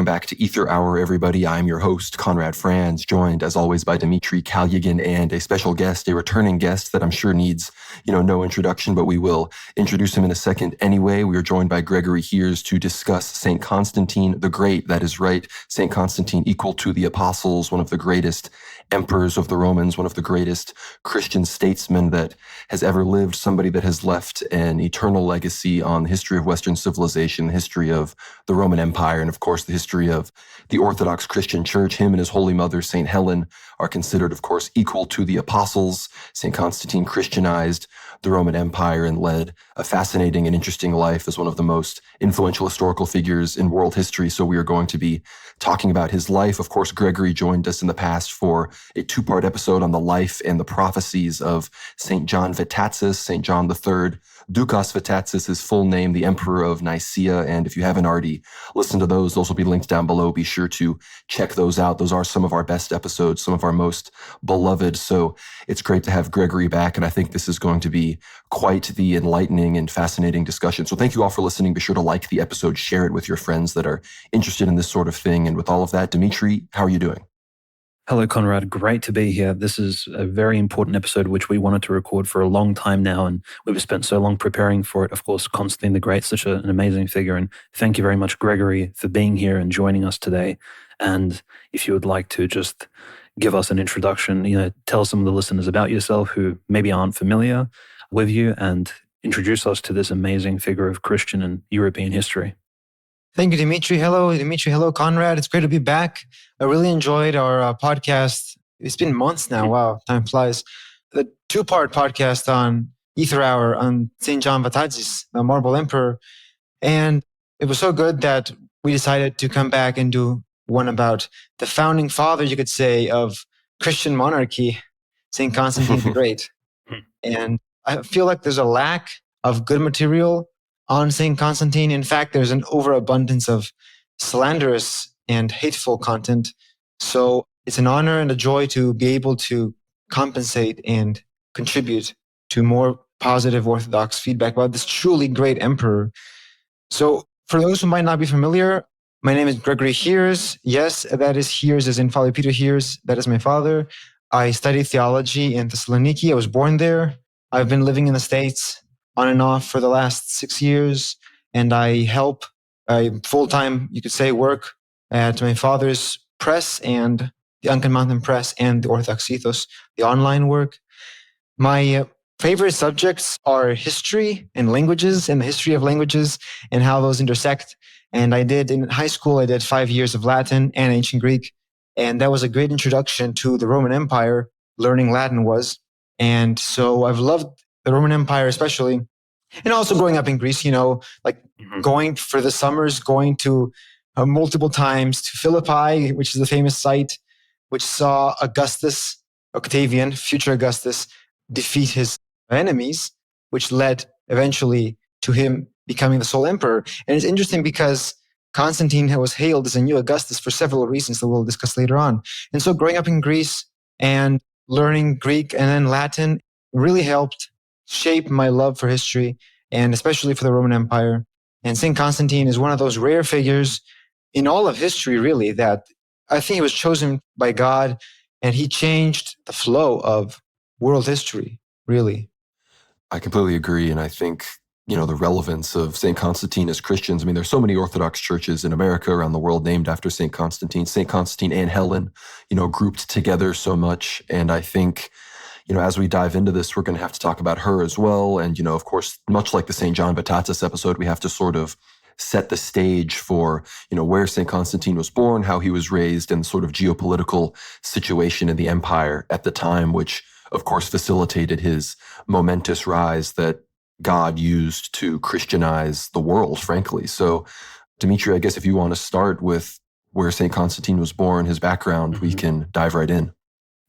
Welcome back to Aether Hour, everybody. I'm your host, Conrad Franz, joined as always by Dmitry Kalyagin and a special guest, a returning guest that I'm sure needs, no introduction, but we will introduce him in a second anyway. We are joined by Gregory Heers to discuss St. Constantine the Great. That is right. St. Constantine, equal to the apostles, one of the greatest emperors of the Romans, one of the greatest Christian statesmen that has ever lived, somebody that has left an eternal legacy on the history of Western civilization, the history of the Roman Empire, and of course the history of the Orthodox Christian Church. Him and his holy mother, St. Helen, are considered, of course, equal to the apostles. St. Constantine Christianized the Roman Empire and led a fascinating and interesting life as one of the most influential historical figures in world history. So we are going to be talking about his life. Of course, Gregory joined us in the past for a two-part episode on the life and the prophecies of St. John Vitatsis, St. John III, Dukas Vitatsis, his full name, the Emperor of Nicaea. And if you haven't already listened to those will be linked down below. Be sure to check those out. Those are some of our best episodes, some of our most beloved. So it's great to have Gregory back. And I think this is going to be quite the enlightening and fascinating discussion. So thank you all for listening. Be sure to like the episode, share it with your friends that are interested in this sort of thing. And with all of that, Dmitry, how are you doing? Hello, Conrad. Great to be here. This is a very important episode, which we wanted to record for a long time now, and we've spent so long preparing for it. Of course, Constantine the Great, such an amazing figure. And thank you very much, Gregory, for being here and joining us today. And if you would like to just give us an introduction, tell some of the listeners about yourself who maybe aren't familiar with you and introduce us to this amazing figure of Christian and European history. Thank you, Dmitry. Hello, Dmitry. Hello, Conrad. It's great to be back. I really enjoyed our podcast. It's been months now. Wow, time flies. The two-part podcast on Aether Hour on St. John Vitatsis, the Marble Emperor. And it was so good that we decided to come back and do one about the founding father, you could say, of Christian monarchy, St. Constantine the Great. And I feel like there's a lack of good material on St. Constantine. In fact, there's an overabundance of slanderous and hateful content. So it's an honor and a joy to be able to compensate and contribute to more positive Orthodox feedback about this truly great emperor. So for those who might not be familiar, my name is Gregory Heers. Yes, that is Heers as in Father Peter Heers. That is my father. I studied theology in Thessaloniki. I was born there. I've been living in the States on and off for the last 6 years. And I full-time, you could say, work at my father's press and the Uncan Mountain Press and the Orthodox Ethos, the online work. My favorite subjects are history and languages and the history of languages and how those intersect. And in high school, I did 5 years of Latin and ancient Greek. And that was a great introduction to the Roman Empire, learning Latin was. And so I've loved the Roman Empire especially. And also growing up in Greece, going for the summers, going to multiple times to Philippi, which is the famous site, which saw Octavian, future Augustus, defeat his enemies, which led eventually to him becoming the sole emperor. And it's interesting because Constantine was hailed as a new Augustus for several reasons that we'll discuss later on. And so growing up in Greece and learning Greek and then Latin really helped shape my love for history, and especially for the Roman Empire. And St. Constantine is one of those rare figures in all of history, really, that I think he was chosen by God, and he changed the flow of world history, really. I completely agree. And I think, the relevance of St. Constantine as Christians. I mean, there's so many Orthodox churches in America, around the world, named after St. Constantine and Helen, grouped together so much. And I think, as we dive into this, we're going to have to talk about her as well. And, of course, much like the St. John Vitatsis episode, we have to sort of set the stage for, where St. Constantine was born, how he was raised, and the sort of geopolitical situation in the empire at the time, which, of course, facilitated his momentous rise that God used to Christianize the world, frankly. So, Dmitry, I guess if you want to start with where St. Constantine was born, his background, we can dive right in.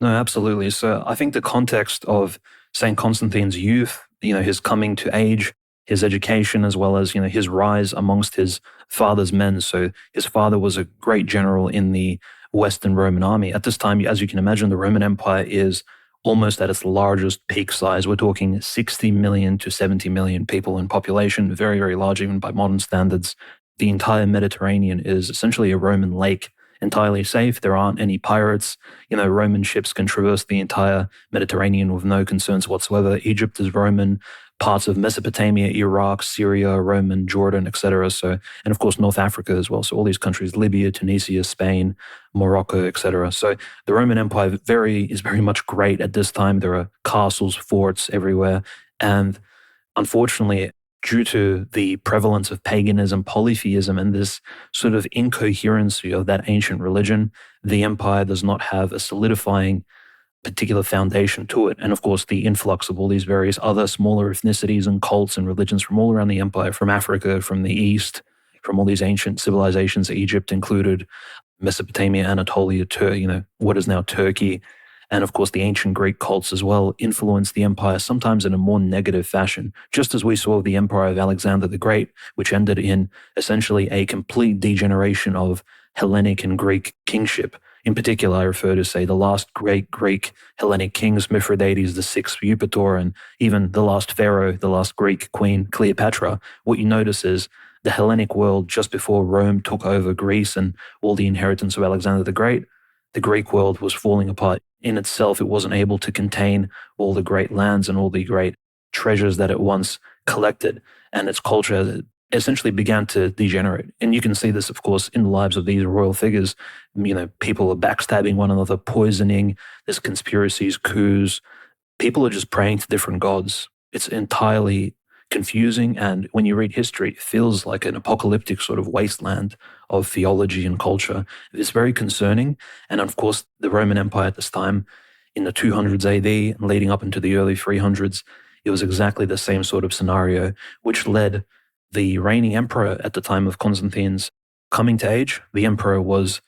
No, absolutely. So I think the context of St. Constantine's youth, his coming to age, his education, as well as, his rise amongst his father's men. So his father was a great general in the Western Roman army. At this time, as you can imagine, the Roman Empire is almost at its largest peak size. We're talking 60 million to 70 million people in population, very, very large even by modern standards. the entire Mediterranean is essentially a Roman lake, entirely safe. There aren't any pirates. Roman ships can traverse the entire Mediterranean with no concerns whatsoever. Egypt is Roman, parts of Mesopotamia, Iraq, Syria, Roman, Jordan, etc. So, and of course, North Africa as well. So all these countries, Libya, Tunisia, Spain, Morocco, etc. So the Roman Empire is very much great at this time. There are castles, forts everywhere. And unfortunately, due to the prevalence of paganism, polytheism, and this sort of incoherency of that ancient religion, the empire does not have a solidifying particular foundation to it. And of course, the influx of all these various other smaller ethnicities and cults and religions from all around the empire, from Africa, from the East, from all these ancient civilizations, Egypt included, Mesopotamia, Anatolia, what is now Turkey, and of course the ancient Greek cults as well, influenced the empire sometimes in a more negative fashion, just as we saw the empire of Alexander the Great, which ended in essentially a complete degeneration of Hellenic and Greek kingship. In particular, I refer to, say, the last great Greek Hellenic kings, Mithridates VI, Eupator, and even the last pharaoh, the last Greek queen, Cleopatra. What you notice is the Hellenic world, just before Rome took over Greece and all the inheritance of Alexander the Great, the Greek world was falling apart. In itself, it wasn't able to contain all the great lands and all the great treasures that it once collected, and its culture essentially began to degenerate. And you can see this, of course, in the lives of these royal figures. People are backstabbing one another, poisoning, there's conspiracies, coups. People are just praying to different gods. It's entirely confusing, and when you read history, it feels like an apocalyptic sort of wasteland of theology and culture. It's very concerning. And of course, the Roman Empire at this time, in the 200s AD and leading up into the early 300s, it was exactly the same sort of scenario, which led the reigning emperor at the time of Constantine's coming to age. The emperor was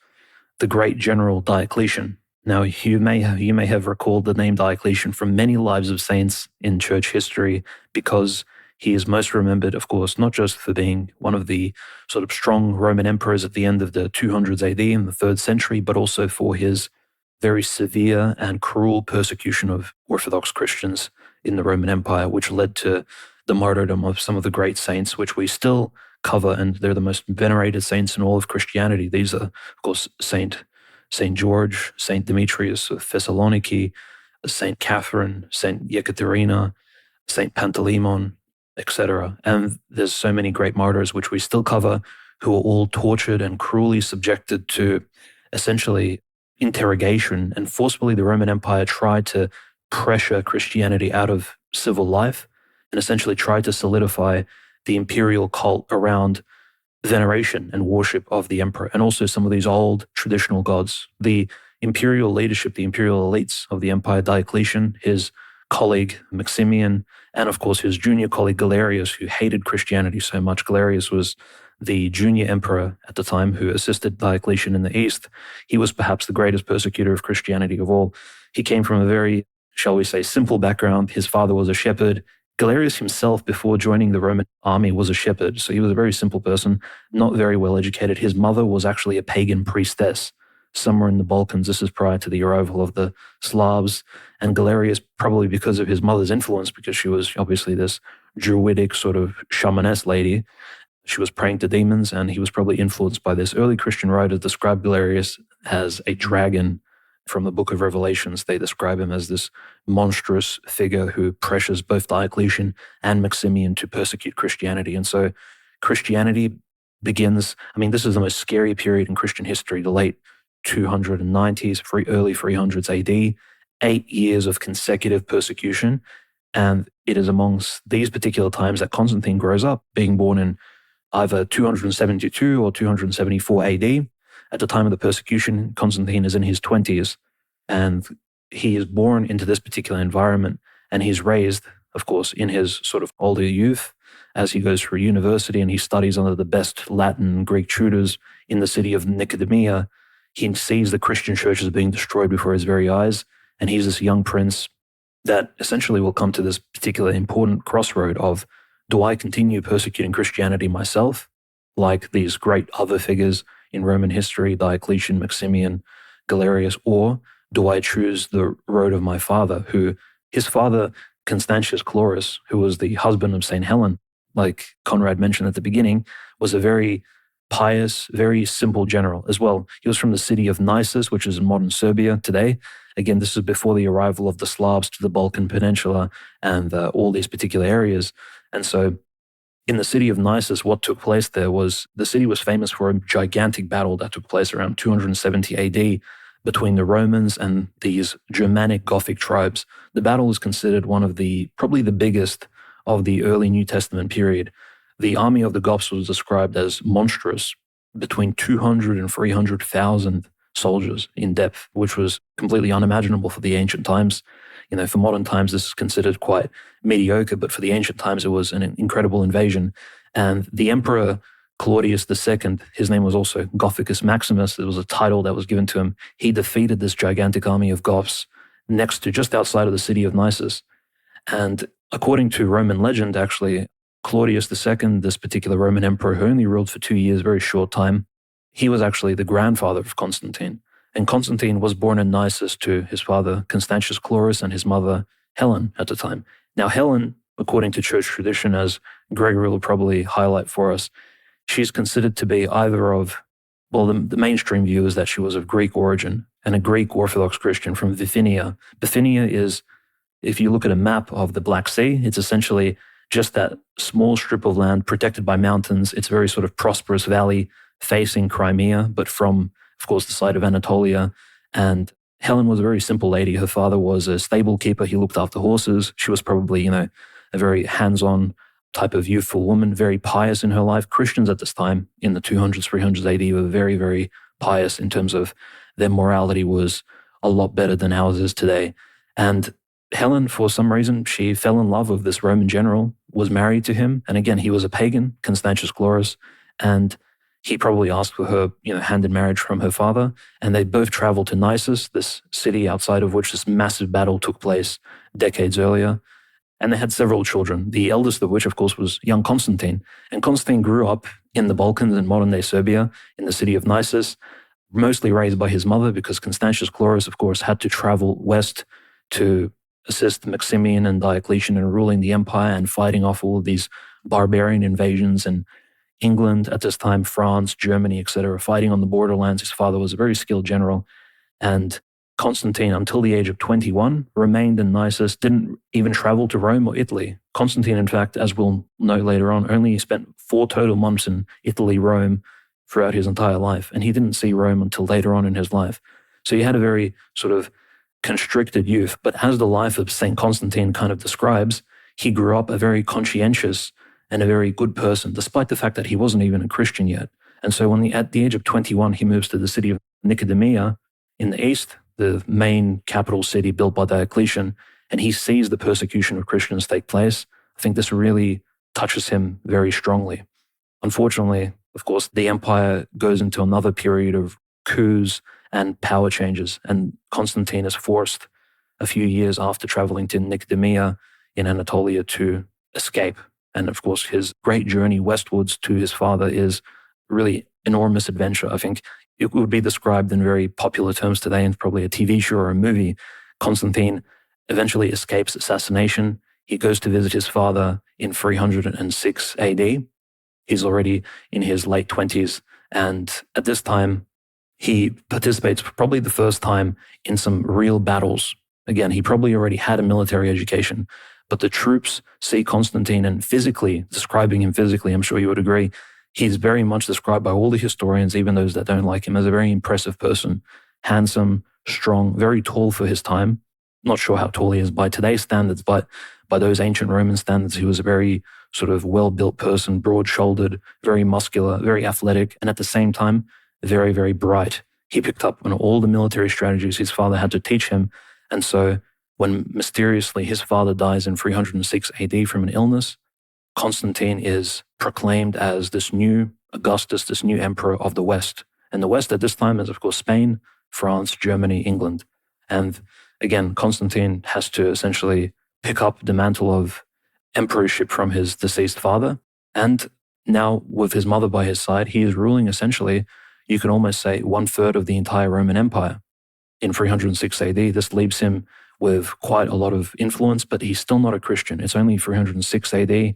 the great general Diocletian. Now, you may have recalled the name Diocletian from many lives of saints in church history, because he is most remembered, of course, not just for being one of the sort of strong Roman emperors at the end of the 200s AD in the 3rd century, but also for his very severe and cruel persecution of Orthodox Christians in the Roman Empire, which led to the martyrdom of some of the great saints, which we still cover, and they're the most venerated saints in all of Christianity. These are, of course, Saint George, Saint Demetrius of Thessaloniki, Saint Catherine, Saint Yekaterina, Saint Panteleimon, etc. And there's so many great martyrs which we still cover, who are all tortured and cruelly subjected to essentially interrogation. And forcefully, the Roman Empire tried to pressure Christianity out of civil life and essentially tried to solidify the imperial cult around veneration and worship of the emperor, and also some of these old traditional gods. The imperial leadership, the imperial elites of the empire, Diocletian, his colleague Maximian, and of course his junior colleague Galerius, who hated Christianity so much. Galerius was the junior emperor at the time who assisted Diocletian in the East. He was perhaps the greatest persecutor of Christianity of all. He came from a very, shall we say, simple background. His father was a shepherd. Galerius himself, before joining the Roman army, was a shepherd. So he was a very simple person, not very well educated. His mother was actually a pagan priestess somewhere in the Balkans. This is prior to the arrival of the Slavs. And Galerius, probably because of his mother's influence, because she was obviously this druidic sort of shamaness lady, she was praying to demons, and he was probably influenced by this. Early Christian writers describe Galerius as a dragon from the book of Revelations. They describe him as this monstrous figure who pressures both Diocletian and Maximian to persecute Christianity. And so Christianity begins, this is the most scary period in Christian history, the late 290s, early 300s AD, 8 years of consecutive persecution. And it is amongst these particular times that Constantine grows up, being born in either 272 or 274 AD. At the time of the persecution, Constantine is in his 20s, and he is born into this particular environment, and he's raised, of course, in his sort of older youth as he goes through university and he studies under the best Latin and Greek tutors in the city of Nicaea. He sees the Christian churches being destroyed before his very eyes, and he's this young prince that essentially will come to this particular important crossroad of, do I continue persecuting Christianity myself, like these great other figures in Roman history, Diocletian, Maximian, Galerius, or do I choose the road of my father, his father, Constantius Chlorus, who was the husband of St. Helen, like Conrad mentioned at the beginning, was a very pious, very simple general as well. He was from the city of Nicaea, which is in modern Serbia today. Again, this is before the arrival of the Slavs to the Balkan Peninsula and all these particular areas. And so in the city of Nicaea, what took place there was the city was famous for a gigantic battle that took place around 270 AD between the Romans and these Germanic Gothic tribes. The battle is considered one of probably the biggest of the early New Testament period. The army of the Goths was described as monstrous, between 200 and 300,000 soldiers in depth, which was completely unimaginable for the ancient times. For modern times, this is considered quite mediocre, but for the ancient times, it was an incredible invasion. And the emperor Claudius II, his name was also Gothicus Maximus. It was a title that was given to him. He defeated this gigantic army of Goths just outside of the city of Nicaea. And according to Roman legend, actually, Claudius II, this particular Roman emperor who only ruled for 2 years, very short time, he was actually the grandfather of Constantine. And Constantine was born in Nicaea to his father, Constantius Chlorus, and his mother, Helen, at the time. Now, Helen, according to church tradition, as Gregory will probably highlight for us, she's considered to be either of, the mainstream view is that she was of Greek origin and a Greek Orthodox Christian from Bithynia. Bithynia is, if you look at a map of the Black Sea, it's essentially just that small strip of land protected by mountains. It's a very sort of prosperous valley facing Crimea, but from, of course, the side of Anatolia. And Helen was a very simple lady. Her father was a stable keeper. He looked after horses. She was probably, a very hands-on type of youthful woman, very pious in her life. Christians at this time in the 200s, 300s AD were very, very pious in terms of their morality was a lot better than ours is today. And Helen, for some reason, she fell in love with this Roman general, was married to him. And again, he was a pagan, Constantius Chlorus, and he probably asked for her, hand in marriage from her father. And they both traveled to Nicaea, this city outside of which this massive battle took place decades earlier. And they had several children, the eldest of which, of course, was young Constantine. And Constantine grew up in the Balkans in modern-day Serbia, in the city of Nicaea, mostly raised by his mother because Constantius Chlorus, of course, had to travel west to assist Maximian and Diocletian in ruling the empire and fighting off all of these barbarian invasions in England at this time, France, Germany, etc., fighting on the borderlands. His father was a very skilled general. And Constantine, until the age of 21, remained in Nicaea, didn't even travel to Rome or Italy. Constantine, in fact, as we'll note later on, only spent 4 total months in Italy, Rome, throughout his entire life. And he didn't see Rome until later on in his life. So he had a very sort of constricted youth. But as the life of St. Constantine kind of describes, he grew up a very conscientious and a very good person, despite the fact that he wasn't even a Christian yet. And so at the age of 21, he moves to the city of Nicaea in the east, the main capital city built by Diocletian, and he sees the persecution of Christians take place. I think this really touches him very strongly. Unfortunately, of course, the empire goes into another period of coups and power changes, and Constantine is forced a few years after traveling to Nicaea in Anatolia to escape. And of course, his great journey westwards to his father is really enormous adventure. I think it would be described in very popular terms today in probably a TV show or a movie. Constantine eventually escapes assassination. He goes to visit his father in 306 AD. He's already in his late 20s. And at this time, he participates for probably the first time in some real battles. Again, he probably already had a military education, but the troops see Constantine and describing him physically, I'm sure you would agree, he's very much described by all the historians, even those that don't like him, as a very impressive person, handsome, strong, very tall for his time. Not sure how tall he is by today's standards, but by those ancient Roman standards, he was a very sort of well-built person, broad-shouldered, very muscular, very athletic, and at the same time, very, very bright. He picked up on all the military strategies his father had to teach him. And so when mysteriously his father dies in 306 AD from an illness, Constantine is proclaimed as this new Augustus, this new emperor of the West. And the West at this time is, of course, Spain, France, Germany, England. And again, Constantine has to essentially pick up the mantle of emperorship from his deceased father. And now with his mother by his side, he is ruling essentially, you can almost say, 1/3 of the entire Roman Empire. In 306 AD, this leaves him with quite a lot of influence, but he's still not a Christian. It's only 306 AD.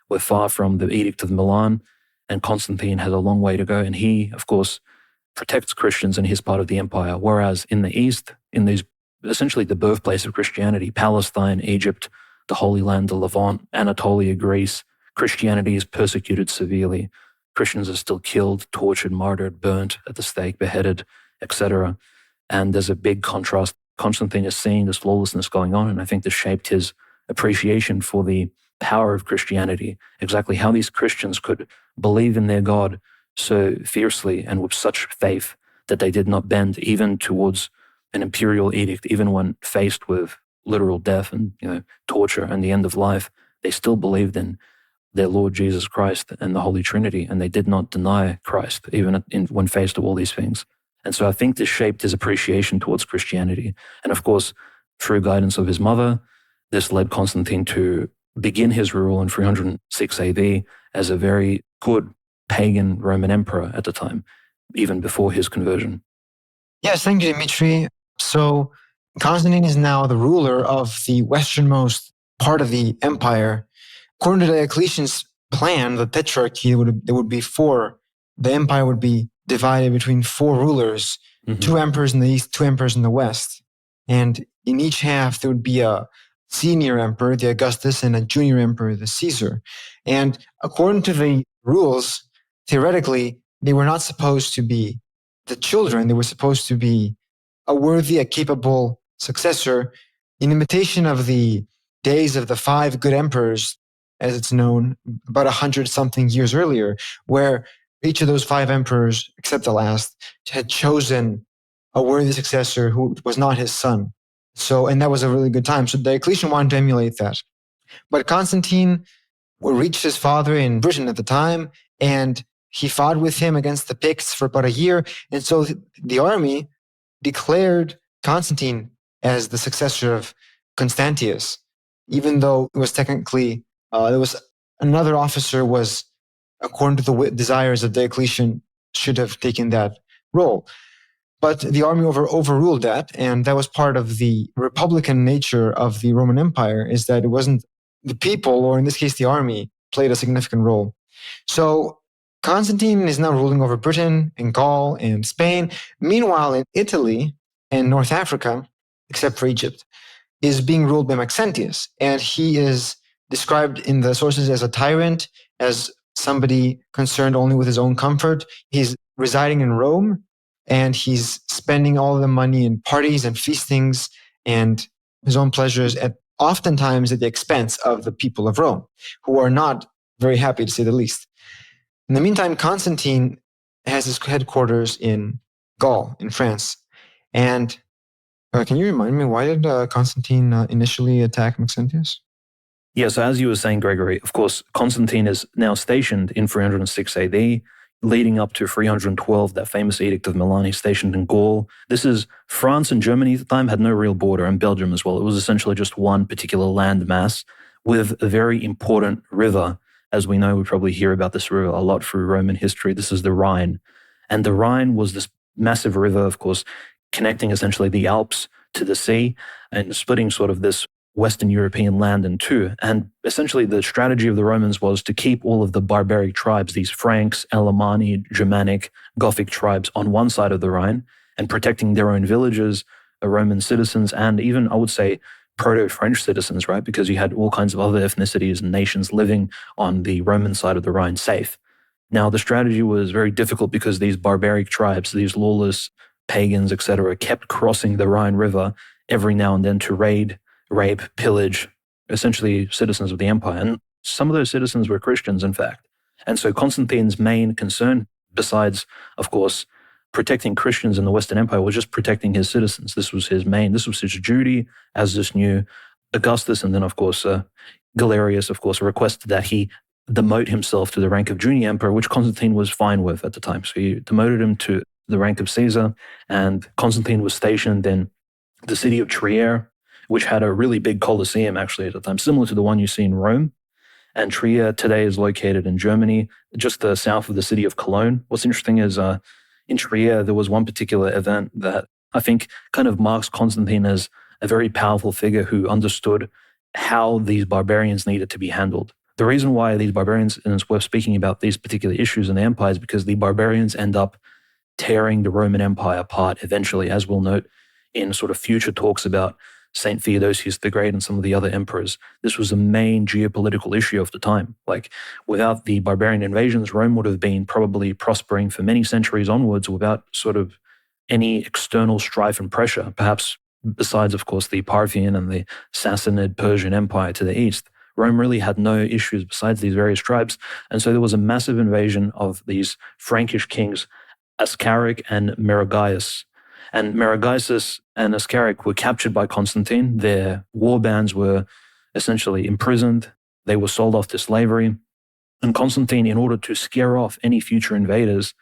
We're far from the Edict of Milan. and Constantine has a long way to go. And he, of course, protects Christians in his part of the empire. Whereas in the East, in these essentially the birthplace of Christianity, Palestine, Egypt, the Holy Land, the Levant, Anatolia, Greece, Christianity is persecuted severely. Christians are still killed, tortured, martyred, burnt at the stake, beheaded, etc. And there's a big contrast. Constantine is seeing this lawlessness going on, and I think this shaped his appreciation for the power of Christianity, exactly how these Christians could believe in their God so fiercely and with such faith that they did not bend even towards an imperial edict, even when faced with literal death and torture and the end of life. They still believed in their Lord Jesus Christ and the Holy Trinity, and they did not deny Christ even when faced with all these things. And so I think this shaped his appreciation towards Christianity. And of course, through guidance of his mother, this led Constantine to begin his rule in 306 AD as a very good pagan Roman emperor at the time, even before his conversion. Yes, thank you, Dimitri. So Constantine is now the ruler of the westernmost part of the empire. According to Diocletian's plan, the tetrarchy, there would be four. The empire would be divided between four rulers, two emperors in the east, two emperors in the west. And in each half, there would be a senior emperor, the Augustus, and a junior emperor, the Caesar. And according to the rules, theoretically, they were not supposed to be the children. They were supposed to be a worthy, a capable successor in imitation of the days of the five good emperors, as it's known, about 100-something years earlier, where each of those five emperors, except the last, had chosen a worthy successor who was not his son. And that was a really good time. So Diocletian wanted to emulate that. But Constantine reached his father in Britain at the time, and he fought with him against the Picts for about a year. And so the army declared Constantine as the successor of Constantius, even though it was technically, there was another officer was, according to the desires of Diocletian, should have taken that role. But the army overruled that, and that was part of the republican nature of the Roman Empire, is that it wasn't the people, or in this case the army, played a significant role. So Constantine is now ruling over Britain and Gaul and Spain. Meanwhile, in Italy and North Africa, except for Egypt, is being ruled by Maxentius. And he is described in the sources as a tyrant, as somebody concerned only with his own comfort. He's residing in Rome, and he's spending all the money in parties and feastings and his own pleasures, oftentimes at the expense of the people of Rome, who are not very happy, to say the least. In the meantime, Constantine has his headquarters in Gaul, in France. And can you remind me, why did Constantine initially attack Maxentius? Yeah, so as you were saying, Gregory, of course, Constantine is now stationed in 306 AD, leading up to 312, that famous Edict of Milan. He's stationed in Gaul. This is France and Germany at the time had no real border, and Belgium as well. It was essentially just one particular land mass with a very important river. As we know, we probably hear about this river a lot through Roman history. This is the Rhine. And the Rhine was this massive river, of course, connecting essentially the Alps to the sea and splitting sort of this Western European land in two. And essentially the strategy of the Romans was to keep all of the barbaric tribes, these Franks, Alemanni, Germanic, Gothic tribes on one side of the Rhine, and protecting their own villages, Roman citizens, and even, I would say, proto-French citizens, right? Because you had all kinds of other ethnicities and nations living on the Roman side of the Rhine safe. Now, the strategy was very difficult because these barbaric tribes, these lawless pagans, etc., kept crossing the Rhine River every now and then to raid, rape, pillage, essentially citizens of the empire. And some of those citizens were Christians, in fact. And so Constantine's main concern, besides, of course, protecting Christians in the Western Empire, was just protecting his citizens. This was his duty as this new Augustus. And then, of course, Galerius, of course, requested that he demote himself to the rank of junior emperor, which Constantine was fine with at the time. So he demoted him to the rank of Caesar, and Constantine was stationed in the city of Trier, which had a really big Colosseum actually at the time, similar to the one you see in Rome. And Trier today is located in Germany, just south of the city of Cologne. What's interesting is in Trier, there was one particular event that I think kind of marks Constantine as a very powerful figure who understood how these barbarians needed to be handled. The reason why these barbarians, and it's worth speaking about these particular issues in the empire, is because the barbarians end up tearing the Roman Empire apart eventually, as we'll note in sort of future talks about Saint Theodosius the Great and some of the other emperors. This was a main geopolitical issue of the time. Like, without the barbarian invasions, Rome would have been probably prospering for many centuries onwards without sort of any external strife and pressure, perhaps besides, of course, the Parthian and the Sassanid Persian Empire to the east. Rome really had no issues besides these various tribes. And so there was a massive invasion of these Frankish kings, Ascaric and Merogaeus. And Merogaeus and Ascaric were captured by Constantine. Their war bands were essentially imprisoned. They were sold off to slavery. And Constantine, in order to scare off any future invaders,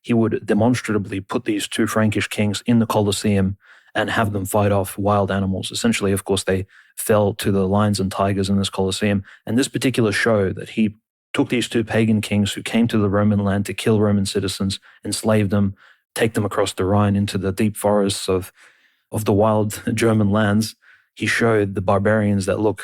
he would demonstrably put these two Frankish kings in the Colosseum and have them fight off wild animals. Essentially, of course, they fell to the lions and tigers in this Colosseum. And this particular show that he took these two pagan kings who came to the Roman land to kill Roman citizens, enslave them, take them across the Rhine into the deep forests of the wild German lands. He showed the barbarians that, look,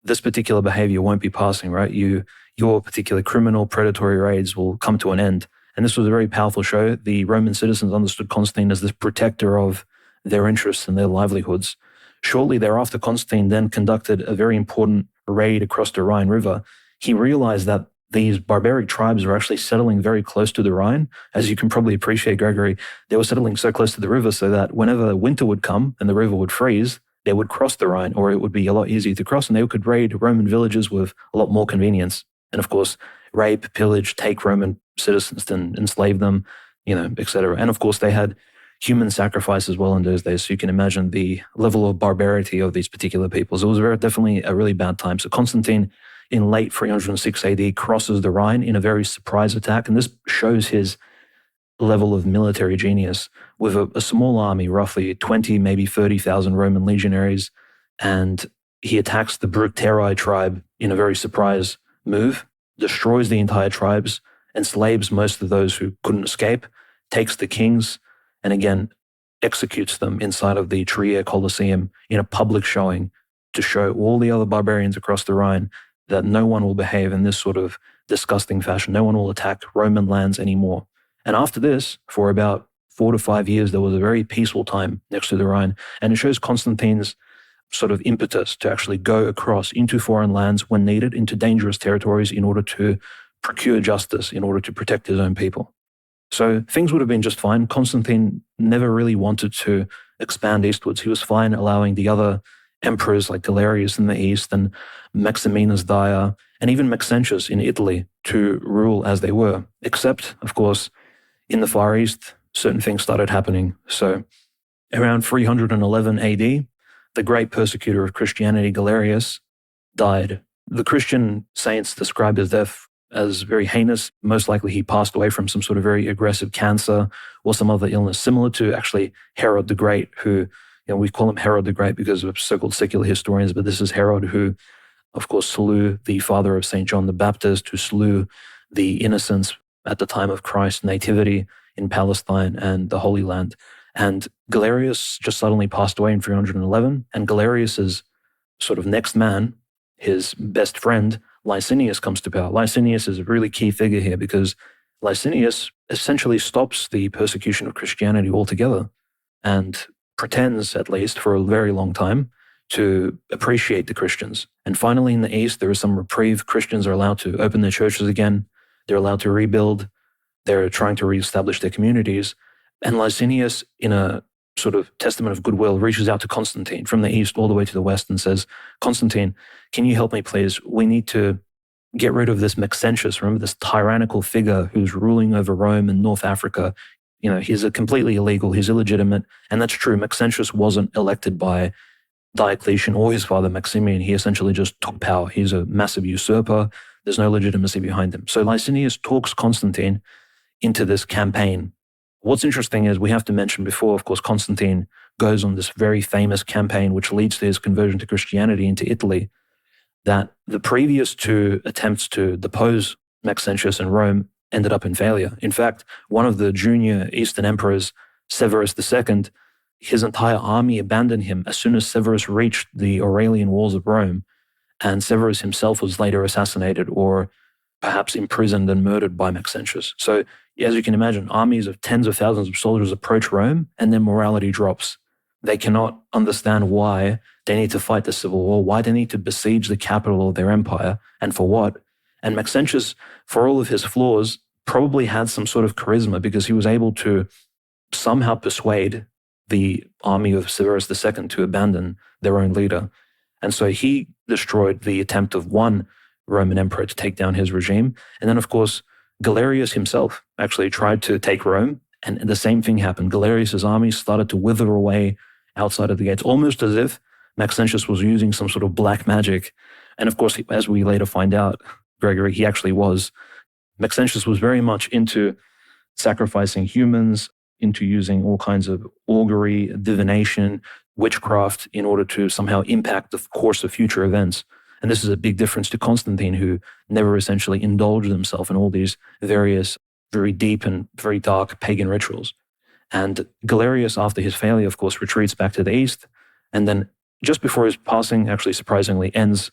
this particular behavior won't be passing, right? Your particular criminal predatory raids will come to an end. And this was a very powerful show. The Roman citizens understood Constantine as this protector of their interests and their livelihoods. Shortly thereafter, Constantine then conducted a very important raid across the Rhine River. He realized that these barbaric tribes were actually settling very close to the Rhine. As you can probably appreciate, Gregory, they were settling so close to the river so that whenever winter would come and the river would freeze, they would cross the Rhine, or it would be a lot easier to cross, and they could raid Roman villages with a lot more convenience. And of course, rape, pillage, take Roman citizens and enslave them, etc. And of course, they had human sacrifice as well in those days. So you can imagine the level of barbarity of these particular peoples. It was definitely a really bad time. So Constantine, in late 306 AD, crosses the Rhine in a very surprise attack. And this shows his level of military genius with a small army, roughly 20, maybe 30,000 Roman legionaries. And he attacks the Bructeri tribe in a very surprise move, destroys the entire tribes, enslaves most of those who couldn't escape, takes the kings, and again, executes them inside of the Trier Colosseum in a public showing to show all the other barbarians across the Rhine that no one will behave in this sort of disgusting fashion. No one will attack Roman lands anymore. And after this, for about 4 to 5 years, there was a very peaceful time next to the Rhine. And it shows Constantine's sort of impetus to actually go across into foreign lands when needed, into dangerous territories in order to procure justice, in order to protect his own people. So things would have been just fine. Constantine never really wanted to expand eastwards. He was fine allowing the other emperors like Galerius in the east and Maximinus Dia and even Maxentius in Italy to rule as they were. Except, of course, in the Far East, certain things started happening. So around 311 AD, the great persecutor of Christianity, Galerius, died. The Christian saints described his death as very heinous. Most likely he passed away from some sort of very aggressive cancer or some other illness, similar to actually Herod the Great, who, we call him Herod the Great because of so-called secular historians, but this is Herod who, of course, slew the father of St. John the Baptist, who slew the innocents at the time of Christ's nativity in Palestine and the Holy Land. And Galerius just suddenly passed away in 311, and Galerius's sort of next man, his best friend, Licinius, comes to power. Licinius is a really key figure here because Licinius essentially stops the persecution of Christianity altogether and pretends, at least for a very long time, to appreciate the Christians. And finally, in the East, there is some reprieve. Christians are allowed to open their churches again. They're allowed to rebuild. They're trying to reestablish their communities. And Licinius, in a sort of testament of goodwill, reaches out to Constantine from the East all the way to the West and says, Constantine, can you help me, please? We need to get rid of this Maxentius, remember, this tyrannical figure who's ruling over Rome and North Africa. He's a completely illegal, he's illegitimate. And that's true. Maxentius wasn't elected by Diocletian or his father Maximian. He essentially just took power. He's a massive usurper. There's no legitimacy behind him. So Licinius talks Constantine into this campaign. What's interesting is we have to mention before, of course, Constantine goes on this very famous campaign, which leads to his conversion to Christianity into Italy, that the previous two attempts to depose Maxentius in Rome ended up in failure. In fact, one of the junior Eastern emperors, Severus II, his entire army abandoned him as soon as Severus reached the Aurelian walls of Rome. And Severus himself was later assassinated or perhaps imprisoned and murdered by Maxentius. So as you can imagine, armies of tens of thousands of soldiers approach Rome and their morality drops. They cannot understand why they need to fight the civil war, why they need to besiege the capital of their empire, and for what. And Maxentius, for all of his flaws, probably had some sort of charisma because he was able to somehow persuade the army of Severus II to abandon their own leader. And so he destroyed the attempt of one Roman emperor to take down his regime. And then, of course, Galerius himself actually tried to take Rome, and the same thing happened. Galerius's army started to wither away outside of the gates, almost as if Maxentius was using some sort of black magic. And of course, as we later find out, Gregory, he actually was. Maxentius was very much into sacrificing humans, into using all kinds of augury, divination, witchcraft in order to somehow impact the course of future events. And this is a big difference to Constantine, who never essentially indulged himself in all these various, very deep and very dark pagan rituals. And Galerius, after his failure, of course, retreats back to the east. And then just before his passing, actually surprisingly ends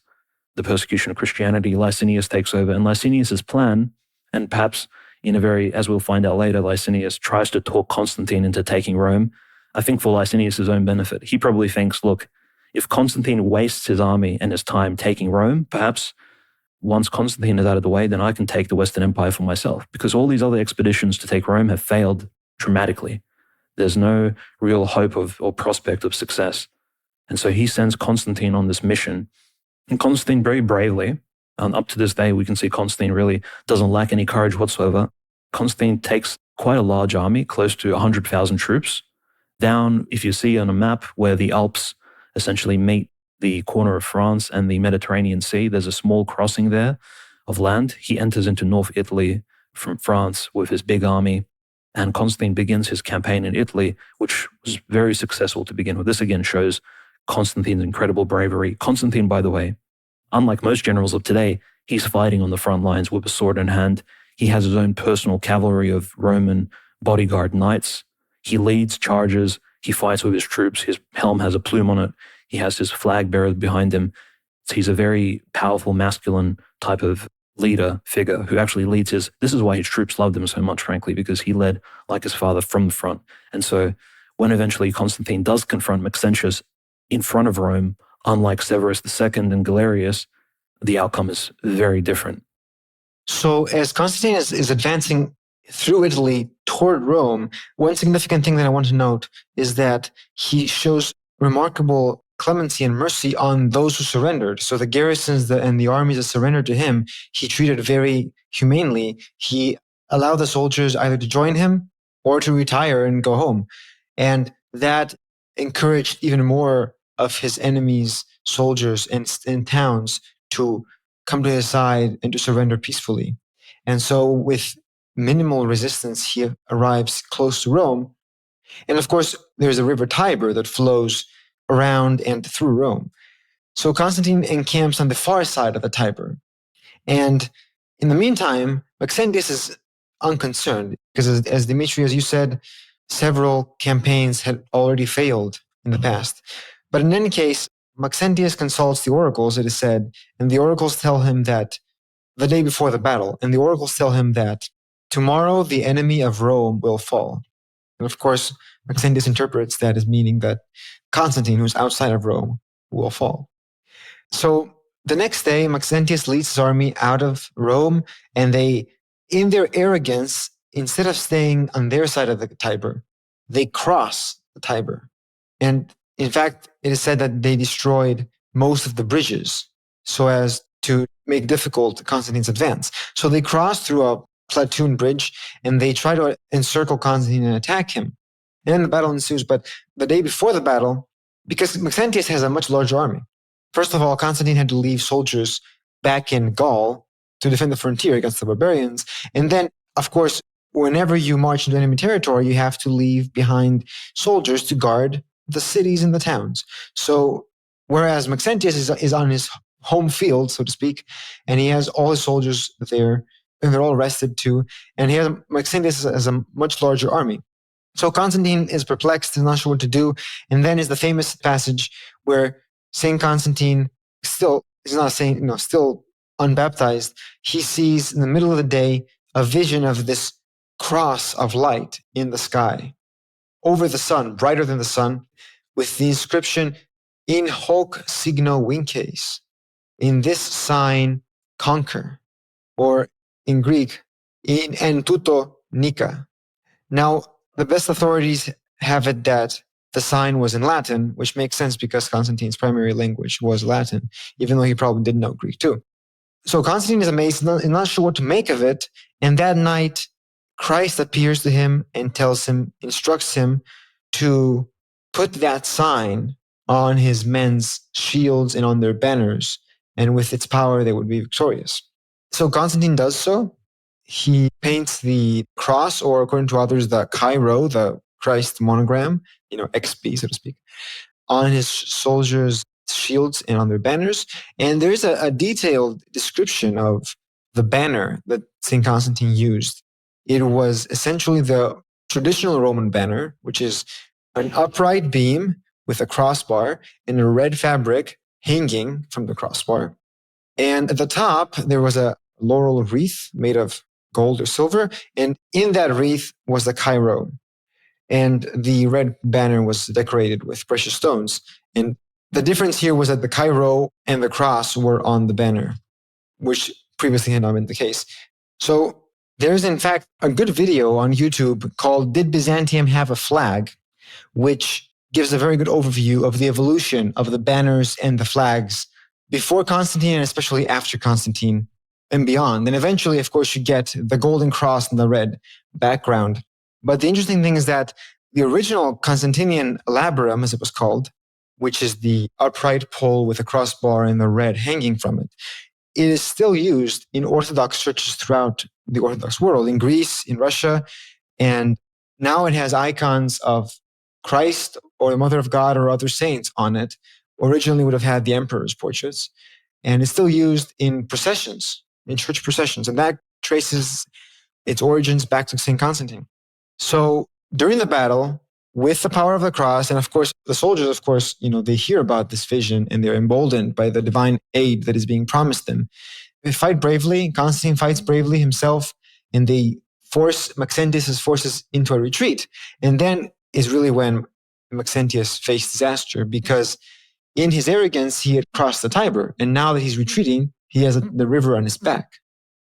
the persecution of Christianity, Licinius takes over. And Licinius's plan, and perhaps in a very, as we'll find out later, Licinius tries to talk Constantine into taking Rome, I think for Licinius's own benefit. He probably thinks, look, if Constantine wastes his army and his time taking Rome, perhaps once Constantine is out of the way, then I can take the Western Empire for myself, because all these other expeditions to take Rome have failed dramatically. There's no real hope of or prospect of success. And so he sends Constantine on this mission. And Constantine very bravely, and up to this day, we can see Constantine really doesn't lack any courage whatsoever. Constantine takes quite a large army, close to 100,000 troops, down, if you see on a map where the Alps essentially meet the corner of France and the Mediterranean Sea, there's a small crossing there of land. He enters into North Italy from France with his big army, and Constantine begins his campaign in Italy, which was very successful to begin with. This again shows Constantine's incredible bravery. Constantine, by the way, unlike most generals of today, he's fighting on the front lines with a sword in hand. He has his own personal cavalry of Roman bodyguard knights. He leads charges. He fights with his troops. His helm has a plume on it. He has his flag bearers behind him. So he's a very powerful, masculine type of leader figure who actually leads his... This is why his troops loved him so much, frankly, because he led like his father from the front. And so when eventually Constantine does confront Maxentius in front of Rome, unlike Severus II and Galerius, the outcome is very different. So as Constantine is advancing through Italy toward Rome, one significant thing that I want to note is that he shows remarkable clemency and mercy on those who surrendered. So the garrisons and the armies that surrendered to him, he treated very humanely. He allowed the soldiers either to join him or to retire and go home. And that encouraged even more of his enemies' soldiers in towns to come to his side and to surrender peacefully. And so with minimal resistance, he arrives close to Rome. And of course, there's a river Tiber that flows around and through Rome. So Constantine encamps on the far side of the Tiber. And in the meantime, Maxentius is unconcerned because as Dimitri, as you said, several campaigns had already failed in the past. But in any case, Maxentius consults the oracles, it is said, and the oracles tell him that the day before the battle, and the oracles tell him that tomorrow the enemy of Rome will fall. And of course, Maxentius interprets that as meaning that Constantine, who's outside of Rome, will fall. So the next day, Maxentius leads his army out of Rome, and they, in their arrogance, instead of staying on their side of the Tiber, they cross the Tiber. And in fact, it is said that they destroyed most of the bridges so as to make difficult Constantine's advance. So they cross through a platoon bridge and they try to encircle Constantine and attack him. And then the battle ensues. But the day before the battle, because Maxentius has a much larger army, first of all, Constantine had to leave soldiers back in Gaul to defend the frontier against the barbarians. And then, of course, whenever you march into enemy territory, you have to leave behind soldiers to guard the cities and the towns. So whereas Maxentius is on his home field, so to speak, and he has all his soldiers there, and they're all rested too, and Maxentius has a much larger army. So Constantine is perplexed, is not sure what to do, and then is the famous passage where St. Constantine, still he's not saying, still unbaptized, he sees in the middle of the day a vision of this cross of light in the sky over the sun, brighter than the sun, with the inscription, in hoc signo vinces, in this sign conquer, or in Greek, in en tuto nica. Now, the best authorities have it that the sign was in Latin, which makes sense because Constantine's primary language was Latin, even though he probably did know Greek too. So Constantine is amazed and not sure what to make of it. And that night, Christ appears to him and instructs him to put that sign on his men's shields and on their banners. And with its power, they would be victorious. So Constantine does so. He paints the cross, or according to others, the Chi-Rho, the Christ monogram, XP, so to speak, on his soldiers' shields and on their banners. And there's a detailed description of the banner that St. Constantine used. It was essentially the traditional Roman banner, which is an upright beam with a crossbar and a red fabric hanging from the crossbar. And at the top, there was a laurel wreath made of gold or silver. And in that wreath was the Chi-Rho. And the red banner was decorated with precious stones. And the difference here was that the Chi-Rho and the cross were on the banner, which previously had not been the case. So there's, in fact, a good video on YouTube called Did Byzantium Have a Flag?, which gives a very good overview of the evolution of the banners and the flags before Constantine and especially after Constantine and beyond. And eventually, of course, you get the golden cross and the red background. But the interesting thing is that the original Constantinian labarum, as it was called, which is the upright pole with a crossbar and the red hanging from it, it is still used in Orthodox churches throughout the Orthodox world, in Greece, in Russia, and now it has icons of Christ or the Mother of God or other saints on it. Originally would have had the emperor's portraits, and it's still used in processions, in church processions, and that traces its origins back to St. Constantine. So during the battle, with the power of the cross, and of course, the soldiers, of course, they hear about this vision and they're emboldened by the divine aid that is being promised them. They fight bravely. Constantine fights bravely himself, and they force Maxentius' forces into a retreat. And then is really when Maxentius faced disaster, because in his arrogance, he had crossed the Tiber. And now that he's retreating, he has the river on his back,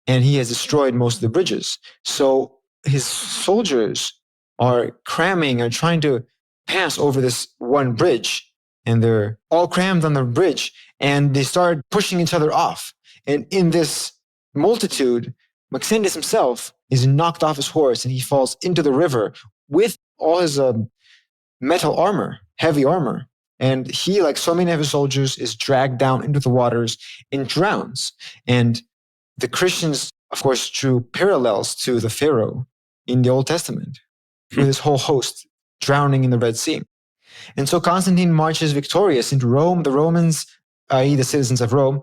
and he has destroyed most of the bridges. So his soldiers are trying to pass over this one bridge, and they're all crammed on the bridge, and they start pushing each other off. And in this multitude, Maxentius himself is knocked off his horse, and he falls into the river with all his metal armor, heavy armor. And he, like so many of his soldiers, is dragged down into the waters and drowns. And the Christians, of course, drew parallels to the Pharaoh in the Old Testament, with his whole host drowning in the Red Sea. And so Constantine marches victorious into Rome. The Romans, i.e. the citizens of Rome,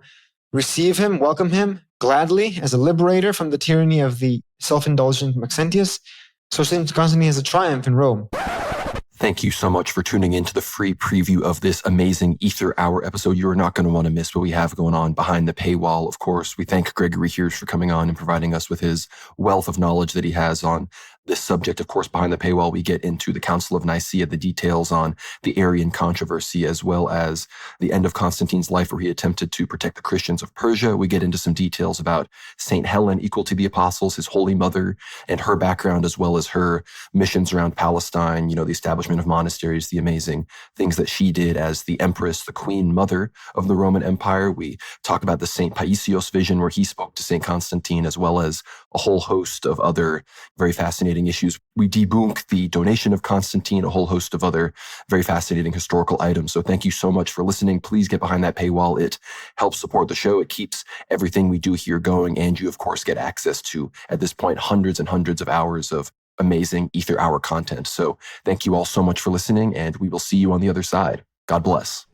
receive him, welcome him gladly as a liberator from the tyranny of the self-indulgent Maxentius. So St. Constantine has a triumph in Rome. Thank you so much for tuning in to the free preview of this amazing Aether Hour episode. You are not going to want to miss what we have going on behind the paywall. Of course, we thank Gregory Heers for coming on and providing us with his wealth of knowledge that he has on this subject. Of course, behind the paywall, we get into the Council of Nicaea, the details on the Arian controversy, as well as the end of Constantine's life where he attempted to protect the Christians of Persia. We get into some details about Saint Helen, equal to the apostles, his holy mother, and her background, as well as her missions around Palestine, the establishment of monasteries, the amazing things that she did as the empress, the queen mother of the Roman Empire. We talk about the Saint Paisios vision where he spoke to Saint Constantine, as well as a whole host of other very fascinating issues. We debunk the donation of Constantine, a whole host of other very fascinating historical items. So thank you so much for listening. Please get behind that paywall. It helps support the show. It keeps everything we do here going. And you, of course, get access to, at this point, hundreds and hundreds of hours of amazing Aether Hour content. So thank you all so much for listening, and we will see you on the other side. God bless.